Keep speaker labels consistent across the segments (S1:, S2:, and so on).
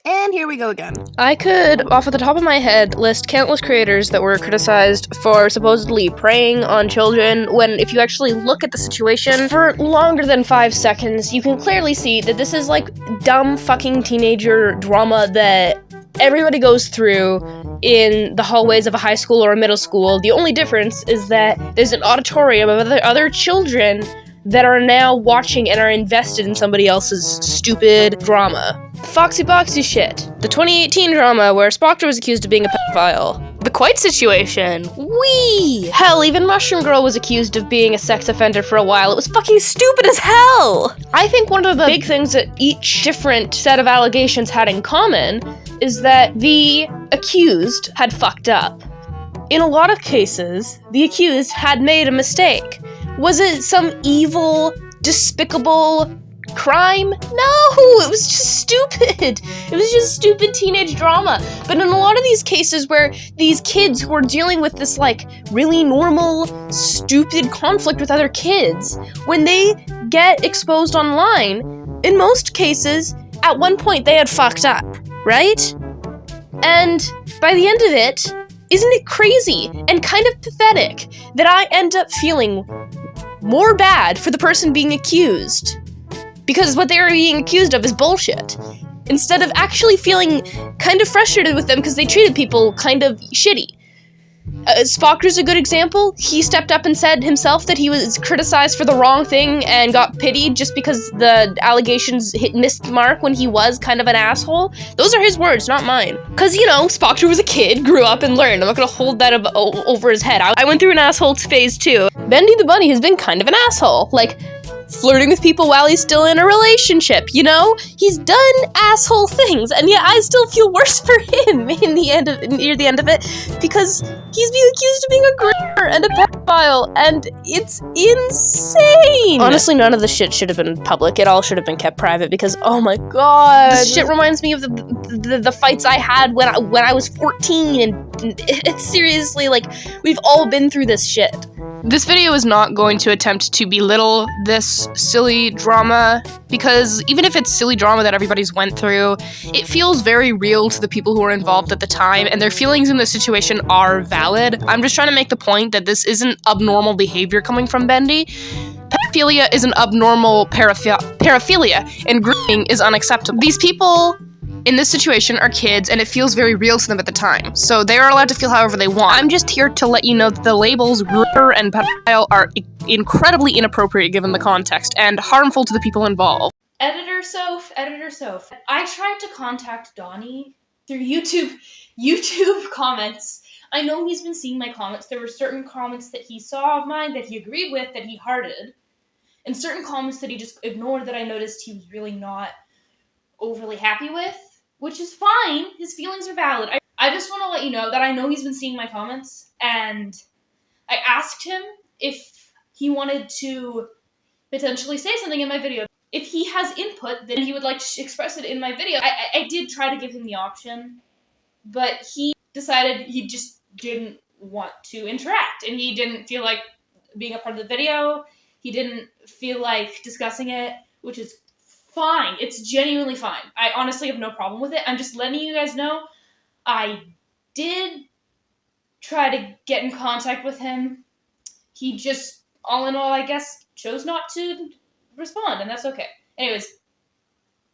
S1: And here we go again.
S2: I could, off of the top of my head, list countless creators that were criticized for supposedly preying on children, when if you actually look at the situation for longer than 5 seconds, you can clearly see that this is like dumb fucking teenager drama that everybody goes through in the hallways of a high school or a middle school. The only difference is that there's an auditorium of other children that are now watching and are invested in somebody else's stupid drama. Foxy Boxy shit. The 2018 drama where Spock was accused of being a pedophile. The Quite situation. Whee! Hell, even Mushroom Girl was accused of being a sex offender for a while. It was fucking stupid as hell! I think one of the big things that each different set of allegations had in common is that the accused had fucked up. In a lot of cases, the accused had made a mistake. Was it some evil, despicable crime? No, it was just stupid. It was just stupid teenage drama. But in a lot of these cases where these kids who are dealing with this like really normal, stupid conflict with other kids, when they get exposed online, in most cases, at one point they had fucked up, right? And by the end of it, isn't it crazy and kind of pathetic that I end up feeling more bad for the person being accused? Because what they were being accused of is bullshit. Instead of actually feeling kind of frustrated with them because they treated people kind of shitty. Spocker's a good example. He stepped up and said himself that he was criticized for the wrong thing and got pitied just because the allegations missed the mark when he was kind of an asshole. Those are his words, not mine. Because, you know, Spocker was a kid, grew up and learned. I'm not gonna hold that over his head. I went through an asshole phase too. Bendy the Bunny has been kind of an asshole. Like, flirting with people while he's still in a relationship, you know? He's done asshole things, and yet I still feel worse for him near the end of it, because he's being accused of being a groomer and a pedophile, and it's insane! Honestly, none of the shit should have been public. It all should have been kept private, because, oh my god, this shit reminds me of the fights I had when I was 14, and it's seriously, like, we've all been through this shit. This video is not going to attempt to belittle this silly drama, because even if it's silly drama that everybody's went through, it feels very real to the people who are involved at the time, and their feelings in this situation are valid. I'm just trying to make the point that this isn't abnormal behavior coming from Bendy. Pedophilia is an abnormal paraphilia, and grooming is unacceptable. These people in this situation are kids, and it feels very real to them at the time, so they are allowed to feel however they want. I'm just here to let you know that the labels groomer and pedophile are incredibly inappropriate given the context, and harmful to the people involved.
S3: Editor Soph. I tried to contact Donnie through YouTube comments. I know he's been seeing my comments. There were certain comments that he saw of mine that he agreed with, that he hearted, and certain comments that he just ignored that I noticed he was really not overly happy with. Which is fine. His feelings are valid. I just want to let you know that I know he's been seeing my comments, and I asked him if he wanted to potentially say something in my video. If he has input, then he would like to express it in my video. I did try to give him the option, but he decided he just didn't want to interact, and he didn't feel like being a part of the video. He didn't feel like discussing it, which is fine. It's genuinely fine. I honestly have no problem with it. I'm just letting you guys know I did try to get in contact with him. He just, all in all, I guess, chose not to respond, and that's okay. Anyways,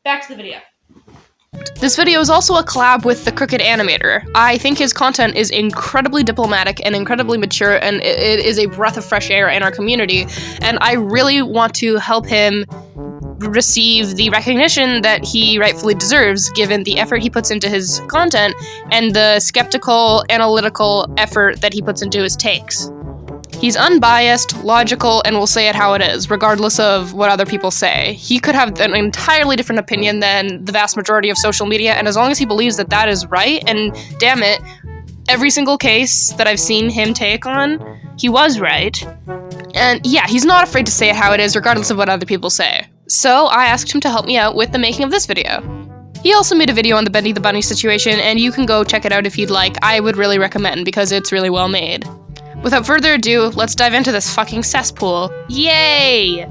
S3: back to the video.
S2: This video is also a collab with the Crooked Animator. I think his content is incredibly diplomatic and incredibly mature, and it is a breath of fresh air in our community, and I really want to help him receive the recognition that he rightfully deserves, given the effort he puts into his content and the skeptical, analytical effort that he puts into his takes. He's unbiased, logical, and will say it how it is, regardless of what other people say. He could have an entirely different opinion than the vast majority of social media, and as long as he believes that that is right, and damn it, every single case that I've seen him take on, he was right. And yeah, he's not afraid to say it how it is, regardless of what other people say. So I asked him to help me out with the making of this video. He also made a video on the Bendy the Bunny situation, and you can go check it out if you'd like. I would really recommend, because it's really well made. Without further ado, let's dive into this fucking cesspool. Yay!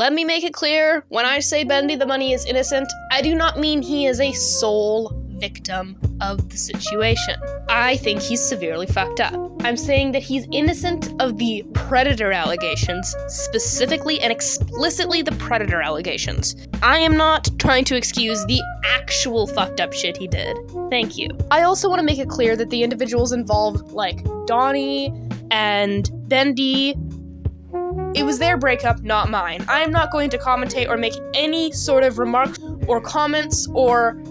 S2: let me make it clear, when I say Bendy the Money is innocent, I do not mean he is a sole victim of the situation. I think he's severely fucked up. I'm saying that he's innocent of the predator allegations, specifically and explicitly the predator allegations. I am not trying to excuse the actual fucked up shit he did. Thank you. I also want to make it clear that the individuals involved, like Donnie and Bendy, it was their breakup, not mine. I am not going to commentate or make any sort of remarks or comments or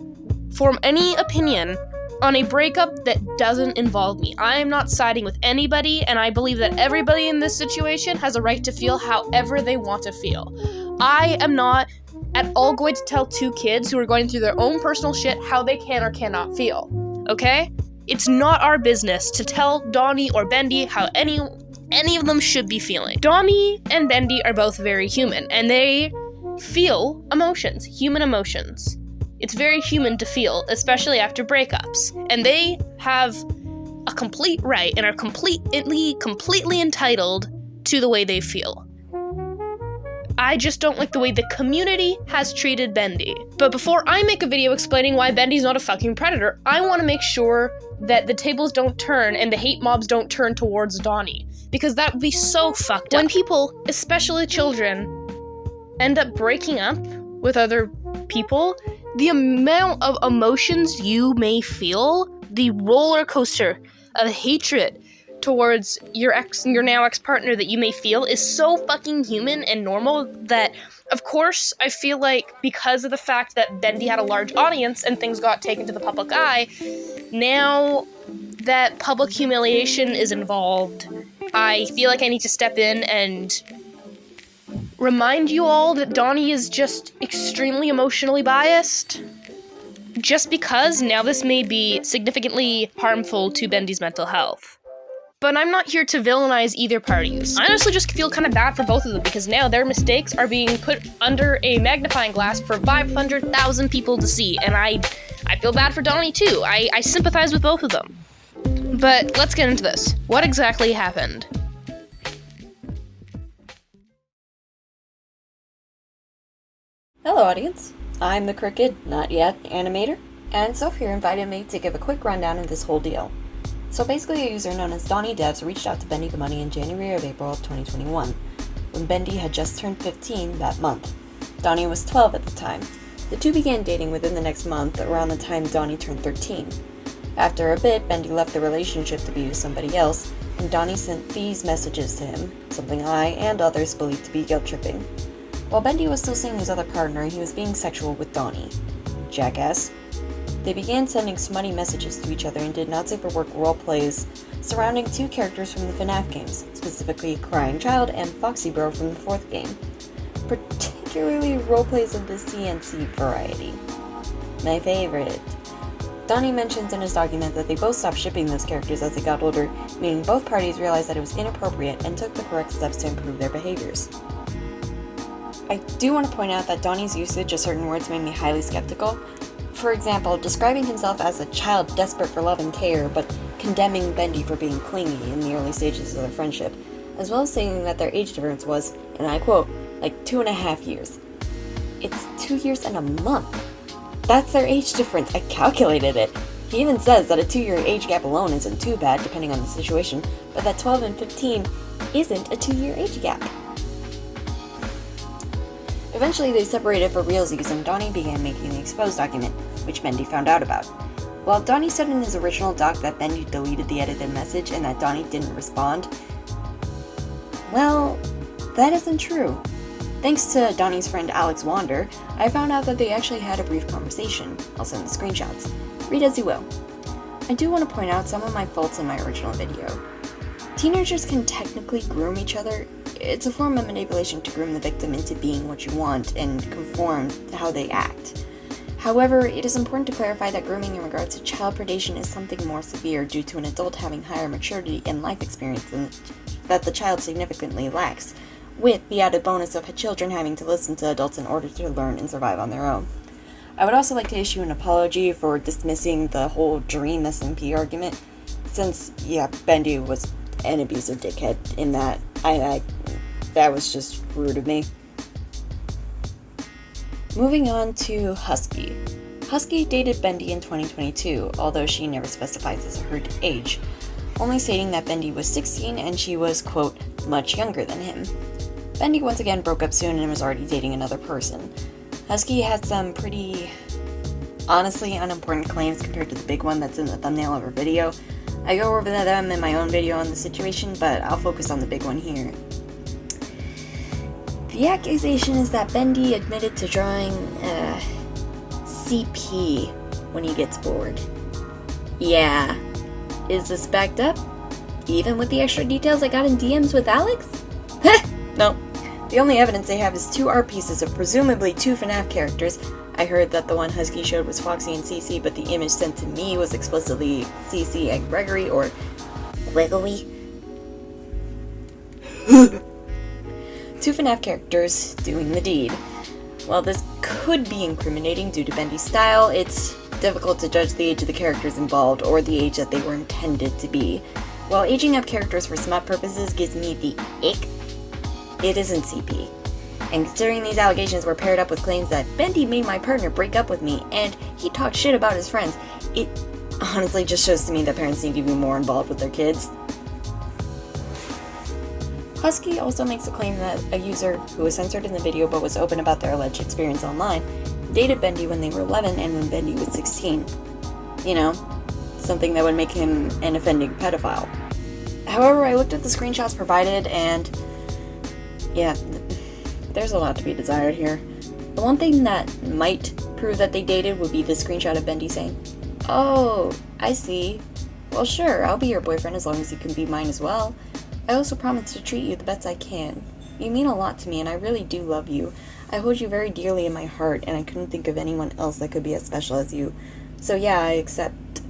S2: form any opinion on a breakup that doesn't involve me. I am not siding with anybody, and I believe that everybody in this situation has a right to feel however they want to feel. I am not at all going to tell two kids who are going through their own personal shit how they can or cannot feel, okay? It's not our business to tell Donnie or Bendy how any of them should be feeling. Donnie and Bendy are both very human, and they feel emotions, human emotions. It's very human to feel, especially after breakups. And they have a complete right and are completely entitled to the way they feel. I just don't like the way the community has treated Bendy. But before I make a video explaining why Bendy's not a fucking predator, I want to make sure that the tables don't turn and the hate mobs don't turn towards Donnie. Because that would be so fucked up. When people, especially children, end up breaking up with other people, the amount of emotions you may feel, the roller coaster of hatred towards your now ex-partner that you may feel is so fucking human and normal that, of course, I feel like because of the fact that Bendy had a large audience and things got taken to the public eye, now that public humiliation is involved, I feel like I need to step in and remind you all that Donnie is just extremely emotionally biased. Just because now this may be significantly harmful to Bendy's mental health. But I'm not here to villainize either parties. I honestly just feel kind of bad for both of them because now their mistakes are being put under a magnifying glass for 500,000 people to see, and I feel bad for Donnie too. I sympathize with both of them. But let's get into this. What exactly happened?
S1: Hello audience, I'm the crooked, not yet, Animator, and Soph here invited me to give a quick rundown of this whole deal. So basically a user known as Donnie Devs reached out to Bendy the Money in January or April of 2021, when Bendy had just turned 15 that month. Donnie was 12 at the time. The two began dating within the next month, around the time Donnie turned 13. After a bit, Bendy left the relationship to be with somebody else, and Donnie sent these messages to him, something I and others believed to be guilt-tripping. While Bendy was still seeing his other partner, he was being sexual with Donnie. Jackass. They began sending smutty messages to each other and did not safe for work roleplays surrounding two characters from the FNAF games, specifically Crying Child and Foxy Bro from the 4th game. Particularly roleplays of the CNC variety. My favorite. Donnie mentions in his document that they both stopped shipping those characters as they got older, meaning both parties realized that it was inappropriate and took the correct steps to improve their behaviors. I do want to point out that Donnie's usage of certain words made me highly skeptical. For example, describing himself as a child desperate for love and care, but condemning Bendy for being clingy in the early stages of their friendship, as well as saying that their age difference was, and I quote, like 2.5 years. It's 2 years and a month. That's their age difference. I calculated it. He even says that a 2-year age gap alone isn't too bad, depending on the situation, but that 12 and 15 isn't a 2-year age gap. Eventually, they separated for realsies, and Donnie began making the exposed document, which Bendy found out about. While Donnie said in his original doc that Bendy deleted the edited message and that Donnie didn't respond, well, that isn't true. Thanks to Donnie's friend Alex Wander, I found out that they actually had a brief conversation. I'll send the screenshots. Read as you will. I do want to point out some of my faults in my original video. Teenagers can technically groom each other. It's a form of manipulation to groom the victim into being what you want and conform to how they act. However, it is important to clarify that grooming in regards to child predation is something more severe due to an adult having higher maturity and life experience that the child significantly lacks, with the added bonus of children having to listen to adults in order to learn and survive on their own. I would also like to issue an apology for dismissing the whole Dream SMP argument, since, yeah, Bendy was an abusive dickhead in that. That was just rude of me. Moving on to Husky. Husky dated Bendy in 2022, although she never specifies her age, only stating that Bendy was 16 and she was, quote, much younger than him. Bendy once again broke up soon and was already dating another person. Husky had some pretty, honestly unimportant claims compared to the big one that's in the thumbnail of her video. I go over them in my own video on the situation, but I'll focus on the big one here. The accusation is that Bendy admitted to drawing CP when he gets bored. Yeah. Is this backed up? Even with the extra details I got in DMs with Alex? Heh! No. The only evidence they have is 2 art pieces of presumably 2 FNAF characters. I heard that the one Husky showed was Foxy and Cece, but the image sent to me was explicitly Cece and Gregory, or Gregory. 2 FNAF characters doing the deed. While this could be incriminating due to Bendy's style, it's difficult to judge the age of the characters involved or the age that they were intended to be. While aging up characters for smut purposes gives me the ick, it isn't CP. And considering these allegations were paired up with claims that Bendy made my partner break up with me and he talked shit about his friends, it honestly just shows to me that parents need to be more involved with their kids. Husky also makes a claim that a user who was censored in the video but was open about their alleged experience online dated Bendy when they were 11 and when Bendy was 16. You know, something that would make him an offending pedophile. However, I looked at the screenshots provided and yeah, there's a lot to be desired here. The one thing that might prove that they dated would be the screenshot of Bendy saying, "Oh, I see. Well, sure, I'll be your boyfriend as long as you can be mine as well. I also promise to treat you the best I can. You mean a lot to me and I really do love you. I hold you very dearly in my heart and I couldn't think of anyone else that could be as special as you. So yeah, I accept."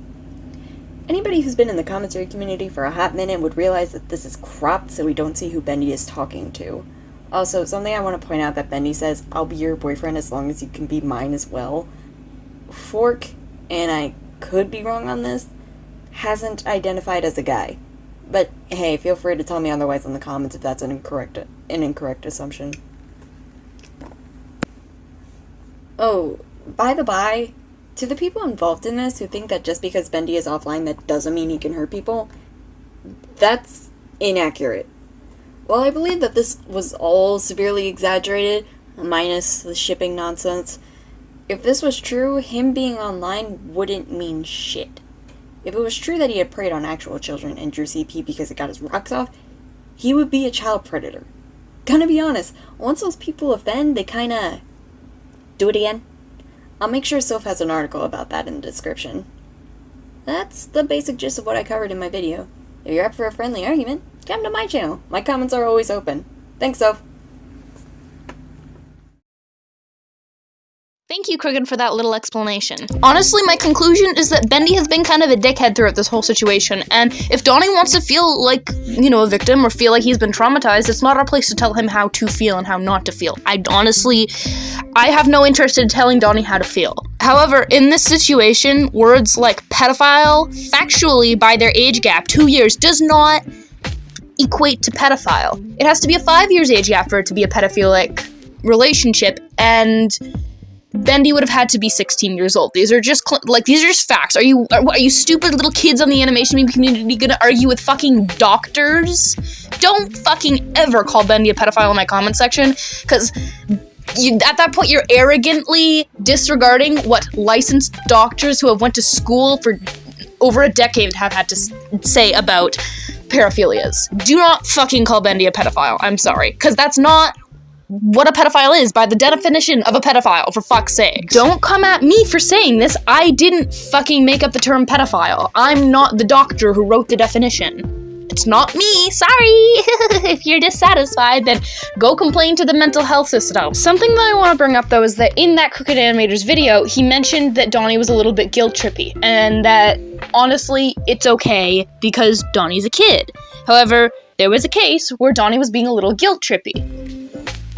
S1: Anybody who's been in the commentary community for a hot minute would realize that this is cropped so we don't see who Bendy is talking to. Also, something I want to point out that Bendy says, "I'll be your boyfriend as long as you can be mine as well." Fork, and I could be wrong on this, hasn't identified as a guy. But hey, feel free to tell me otherwise in the comments if that's an incorrect assumption. Oh, by the by, to the people involved in this who think that just because Bendy is offline that doesn't mean he can hurt people, that's inaccurate. While I believe that this was all severely exaggerated, minus the shipping nonsense, if this was true, him being online wouldn't mean shit. If it was true that he had preyed on actual children and drew CP because it got his rocks off, he would be a child predator. Gonna be honest, once those people offend, they kinda do it again. I'll make sure SOPH has an article about that in the description. That's the basic gist of what I covered in my video. If you're up for a friendly argument, come to my channel. My comments are always open. Thanks, SOPH.
S2: Thank you, Krigan, for that little explanation. Honestly, my conclusion is that Bendy has been kind of a dickhead throughout this whole situation, and if Donnie wants to feel like, a victim or feel like he's been traumatized, it's not our place to tell him how to feel and how not to feel. I have no interest in telling Donnie how to feel. However, in this situation, words like pedophile, factually, by their age gap, 2 years, does not equate to pedophile. It has to be a 5 years age gap for it to be a pedophilic relationship, and Bendy would have had to be 16 years old. These are just facts. Are you stupid little kids on the animation community gonna argue with fucking doctors? Don't fucking ever call Bendy a pedophile in my comment section, because at that point you're arrogantly disregarding what licensed doctors who have went to school for over a decade have had to say about paraphilias. Do not fucking call Bendy a pedophile. I'm sorry, because that's not what a pedophile is by the definition of a pedophile, for fuck's sake. Don't come at me for saying this. I didn't fucking make up the term pedophile. I'm not the doctor who wrote the definition. It's not me, sorry. If you're dissatisfied, then go complain to the mental health system. Something that I want to bring up, though, is that in that Crooked Animator's video, he mentioned that Donnie was a little bit guilt-trippy, and that, honestly, it's okay, because Donnie's a kid. However, there was a case where Donnie was being a little guilt-trippy.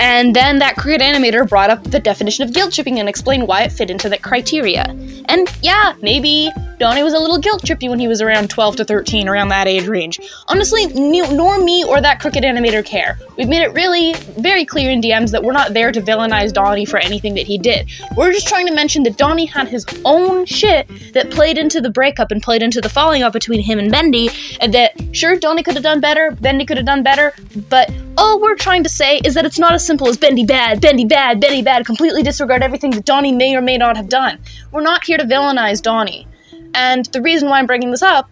S2: And then that crooked animator brought up the definition of guilt tripping and explained why it fit into that criteria. And yeah, maybe Donnie was a little guilt trippy when he was around 12 to 13, around that age range. Honestly, nor me or that crooked animator care. We've made it really very clear in DMs that we're not there to villainize Donnie for anything that he did. We're just trying to mention that Donnie had his own shit that played into the breakup and played into the falling out between him and Bendy, and that, sure, Donnie could have done better, Bendy could have done better, but all we're trying to say is that it's not as simple as Bendy bad, Bendy bad, Bendy bad, completely disregard everything that Donnie may or may not have done. We're not here to villainize Donnie. And the reason why I'm bringing this up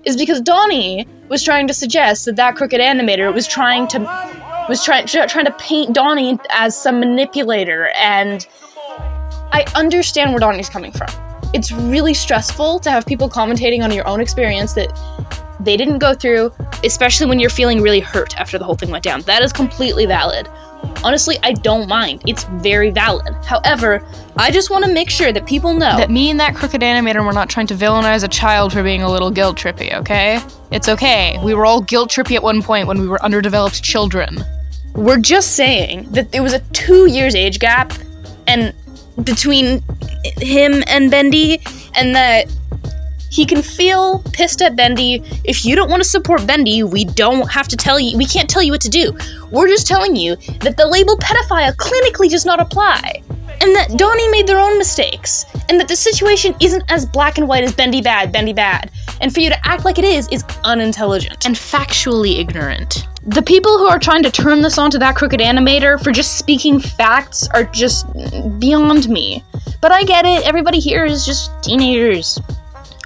S2: is because Donnie was trying to suggest that that crooked animator was trying to paint Donnie as some manipulator, and I understand where Donnie's coming from. It's really stressful to have people commentating on your own experience that they didn't go through, especially when you're feeling really hurt after the whole thing went down. That is completely valid. Honestly, I don't mind. It's very valid. However, I just want to make sure that people know that me and that crooked animator were not trying to villainize a child for being a little guilt trippy, okay? It's okay. We were all guilt trippy at one point when we were underdeveloped children. We're just saying that there was a 2 years age gap and between him and Bendy, and that he can feel pissed at Bendy. If you don't want to support Bendy, we don't have to tell you, we can't tell you what to do. We're just telling you that the label pedophile clinically does not apply, and that Donnie made their own mistakes, and that the situation isn't as black and white as Bendy bad, and for you to act like it is unintelligent and factually ignorant. The people who are trying to turn this onto that crooked animator for just speaking facts are just beyond me. But I get it, everybody here is just teenagers.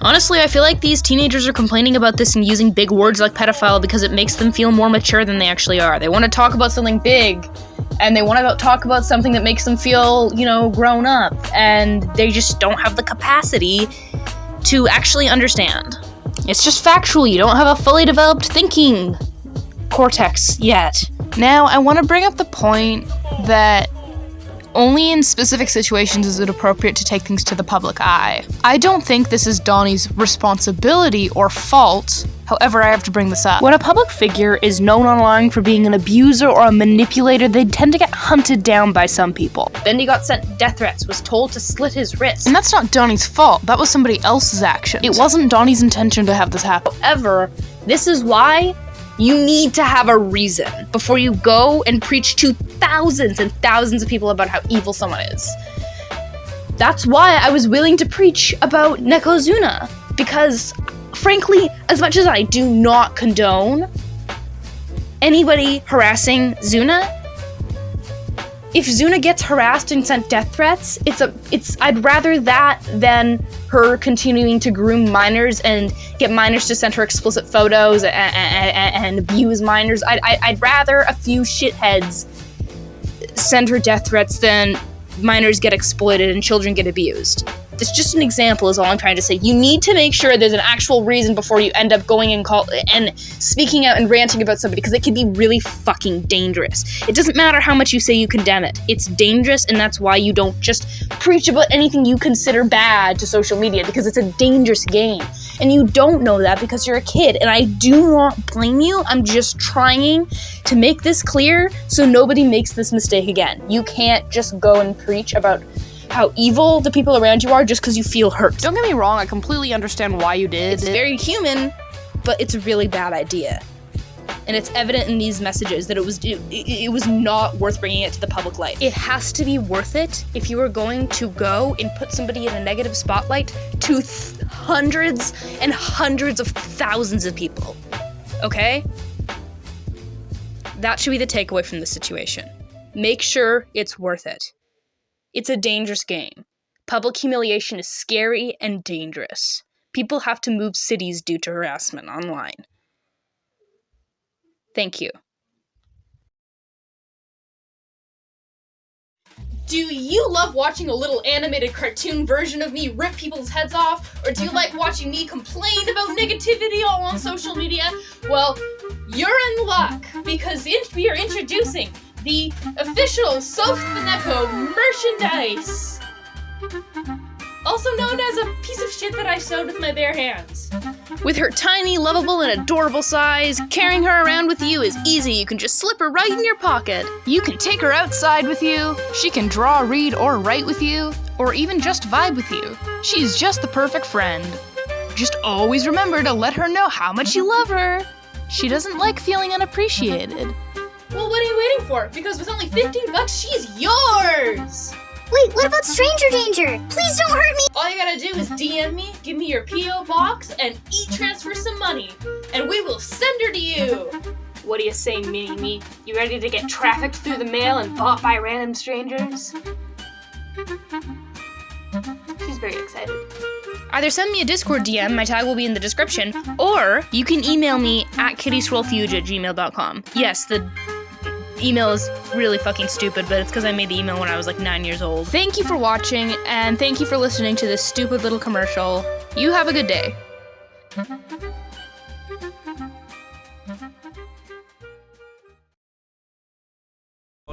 S2: Honestly, I feel like these teenagers are complaining about this and using big words like pedophile because it makes them feel more mature than they actually are. They want to talk about something big, and they want to talk about something that makes them feel, grown up, and they just don't have the capacity to actually understand. It's just factual. You don't have a fully developed thinking cortex yet. Now, I want to bring up the point that only in specific situations is it appropriate to take things to the public eye. I don't think this is Donnie's responsibility or fault. However, I have to bring this up. When a public figure is known online for being an abuser or a manipulator, they tend to get hunted down by some people. Bendy got sent death threats, was told to slit his wrist. And that's not Donnie's fault. That was somebody else's action. It wasn't Donnie's intention to have this happen. However, this is why you need to have a reason before you go and preach to thousands and thousands of people about how evil someone is. That's why I was willing to preach about Nekozuna, because frankly, as much as I do not condone anybody harassing Zuna, if Zuna gets harassed and sent death threats, I'd rather that than her continuing to groom minors and get minors to send her explicit photos and abuse minors. I'd rather a few shitheads send her death threats than minors get exploited and children get abused. That's just an example is all I'm trying to say. You need to make sure there's an actual reason before you end up going and speaking out and ranting about somebody, because it can be really fucking dangerous. It doesn't matter how much you say you condemn it. It's dangerous, and that's why you don't just preach about anything you consider bad to social media, because it's a dangerous game. And you don't know that because you're a kid, and I do not blame you. I'm just trying to make this clear so nobody makes this mistake again. You can't just go and preach about how evil the people around you are just because you feel hurt. Don't get me wrong, I completely understand why you did. It's very human, but it's a really bad idea. And it's evident in these messages that it was not worth bringing it to the public light. It has to be worth it if you are going to go and put somebody in a negative spotlight to hundreds and hundreds of thousands of people. Okay? That should be the takeaway from this situation. Make sure it's worth it. It's a dangerous game. Public humiliation is scary and dangerous. People have to move cities due to harassment online. Thank you.
S3: Do you love watching a little animated cartoon version of me rip people's heads off? Or do you like watching me complain about negativity all on social media? Well, you're in luck, because we are introducing the official SOPH merchandise. also known as a piece of shit that I sewed with my bare hands.
S2: With her tiny, lovable, and adorable size, carrying her around with you is easy. You can just slip her right in your pocket. You can take her outside with you. She can draw, read, or write with you, or even just vibe with you. She's just the perfect friend. Just always remember to let her know how much you love her. She doesn't like feeling unappreciated.
S3: Well, what are you waiting for? Because with only $15, she's yours!
S4: Wait, what about stranger danger? Please don't hurt me!
S3: All you gotta do is DM me, give me your P.O. box, and e-transfer some money, and we will send her to you! What do you say, Mini-Me? You ready to get trafficked through the mail and bought by random strangers? She's very excited.
S2: Either send me a Discord DM, my tag will be in the description, or you can email me at kittyscrollfuge@gmail.com. Yes, the email is really fucking stupid, but it's because I made the email when I was like 9 years old. Thank you for watching, and thank you for listening to this stupid little commercial. You have a good day.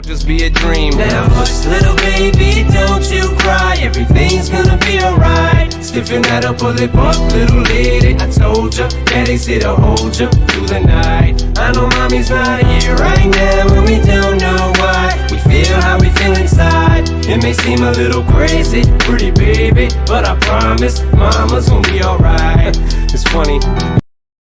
S5: Just be a dream now. Hush, little baby, don't you cry. Everything's gonna be alright. Stiffen that up, pull it up, little lady. I told ya, daddy's here to hold ya through the night. I know mommy's not here right now, and we don't know why. We feel how we feel inside. It may seem a little crazy, pretty baby, but I promise mama's gonna be alright. It's funny.